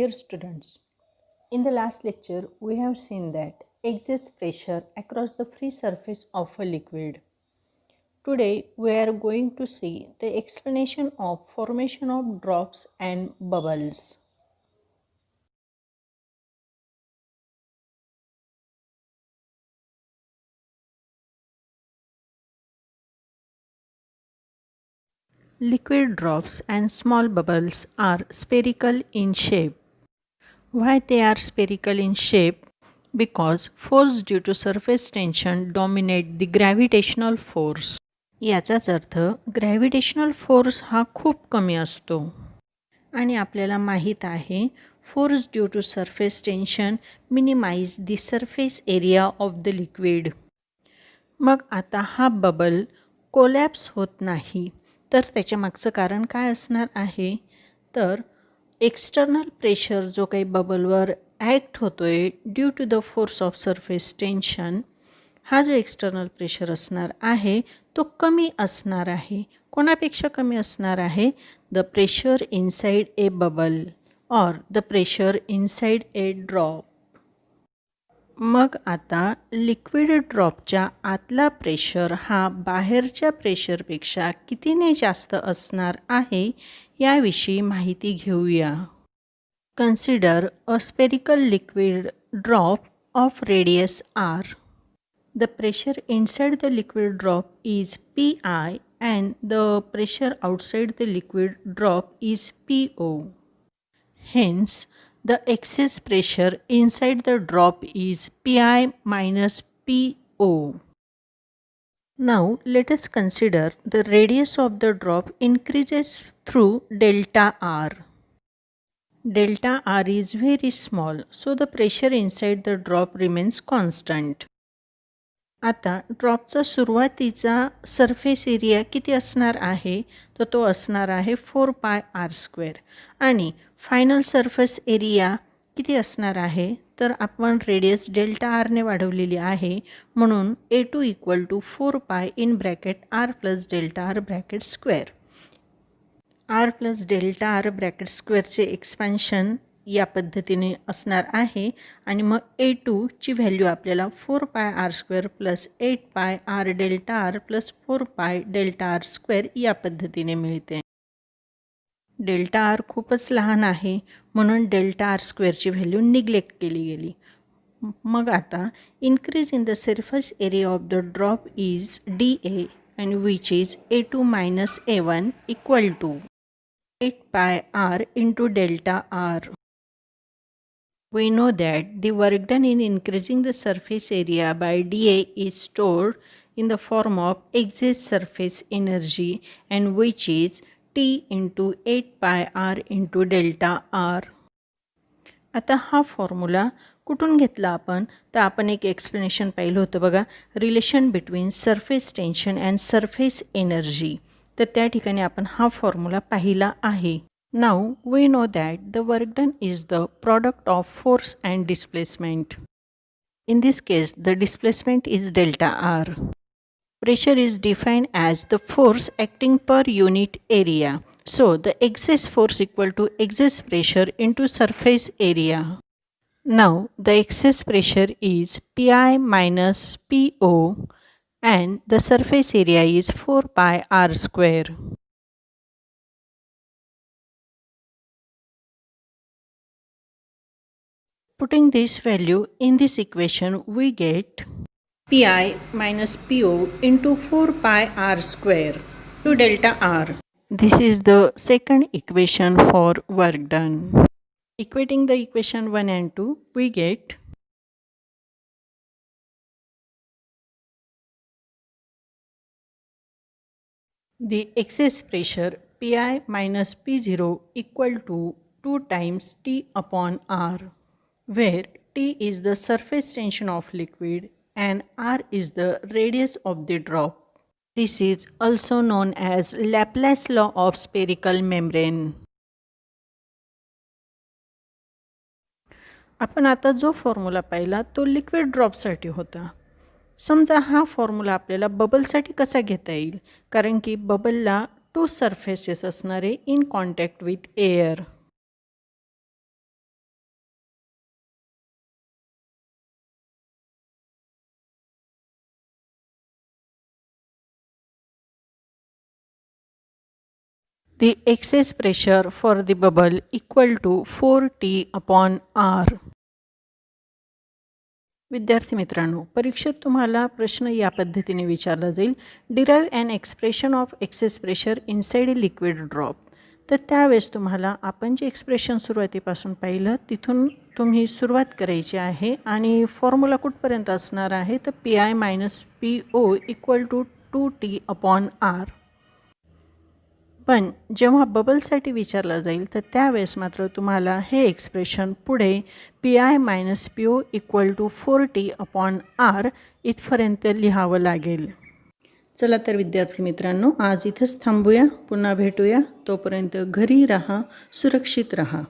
Dear students, in the last lecture we have seen that exists pressure across the free surface of a liquid. Today we are going to see the explanation of formation of drops and bubbles. Liquid drops and small bubbles are spherical in shape. Why they are spherical in shape? Because force due to surface tension dominate the gravitational force. याचाच अर्थ gravitational force हा खूप कमी असतो आणि आपल्याला माहीत आहे force due to surface tension minimize the surface area of the liquid. मग आता हा बबल कोलॅप्स होत नाही तर त्याच्या मागचं कारण काय असणार आहे तर एक्सटर्नल प्रेशर जो काही बबलवर ॲक्ट होतोय due to the force of surface tension, हा जो एक्सटर्नल प्रेशर असणार आहे तो कमी असणार आहे. कोणापेक्षा कमी असणार आहे? The pressure inside A bubble or the pressure inside A drop. मग आता लिक्विड ड्रॉपच्या आतला प्रेशर हा बाहेरच्या प्रेशरपेक्षा कितीने जास्त असणार आहे याविषयी माहिती घेऊया. Consider a spherical liquid drop of radius r. The pressure inside the liquid drop is Pi and the pressure outside the liquid drop is Po. Hence, the excess pressure inside the drop is Pi minus Po. Now, let us consider the radius of the drop increases through delta r. Delta r is very small, so the pressure inside the drop remains constant. आता ड्रॉपचा सुरुवातीचा surface area किती असणार आहे तर तो असणार आहे 4πr² आणि फायनल सरफेस एरिया किती असणार आहे तर आपण रेडियस डेल्टा आरने वाढवलेली आहे म्हणून A2 equal to 4π in bracket r plus delta R bracket square. r plus delta R bracket स्क्वेअरचे एक्सपान्शन या पद्धतीने असणार आहे आणि मग A2 ची व्हॅल्यू आपल्याला 4πr² plus 8πr delta R plus 4π delta R square या पद्धतीने मिळते. डेल्टा आर खूपच लहान आहे म्हणून डेल्टा आर स्क्वेअरची व्हॅल्यू निग्लेक्ट केली गेली. मग आता increase in the surface area of the drop is dA and which is A2 minus A1 equal to 8πr into delta r. We know that the work done in increasing the surface area by dA is stored in the form of excess surface energy and which is T into 8πr into delta r. आता हा formula कुठून घेतला आपण तर आपण एक explanation पाहिलं होतं बघा, relation between surface tension and surface energy. तर त्या ठिकाणी आपण हा फॉर्म्युला पाहिला आहे. Now we know that the work done is the product of force and displacement. In this case, the displacement is delta r. Pressure is defined as the force acting per unit area. So the excess force equal to excess pressure into surface area. Now the excess pressure is Pi minus Po and the surface area is 4πr². Putting this value in this equation, we get Pi minus Po into 4πr² to delta r. This is the second equation for work done. Equating the equation 1 and 2, we get the excess pressure Pi minus P0 equal to 2 times T upon r, where T is the surface tension of liquid and r is the radius of the drop. This is also known as Laplace law of spherical membrane. आपण आता जो formula पाहिला तो liquid ड्रॉपसाठी होता. समजा हा formula आपल्याला बबलसाठी कसा घेता येईल कारण की बबलला 2 सरफेसेस असणारे in contact with air. The excess pressure for the bubble equal to 4T upon R. विद्यार्थी मित्रांनो, परीक्षेत तुम्हाला प्रश्न या पद्धतीने विचारला जाईल. Derive an expression of excess pressure inside a liquid drop. तर त्यावेळेस तुम्हाला आपण जे एक्सप्रेशन सुरुवातीपासून पाहिलं तिथून तुम्ही सुरुवात करायची आहे आणि फॉर्म्युला कुठपर्यंत असणार आहे तर PI minus PO equal to 2T upon R. पण जेव्हा बबलसाठी विचारलं जाईल तर त्यावेळेस मात्र तुम्हाला हे एक्सप्रेशन पुढे PI minus PO equal to 4T upon R इथपर्यंत लिहावं लागेल. चला तर विद्यार्थी मित्रांनो, आज इथंच थांबूया. पुन्हा भेटूया. तोपर्यंत घरी राहा, सुरक्षित राहा.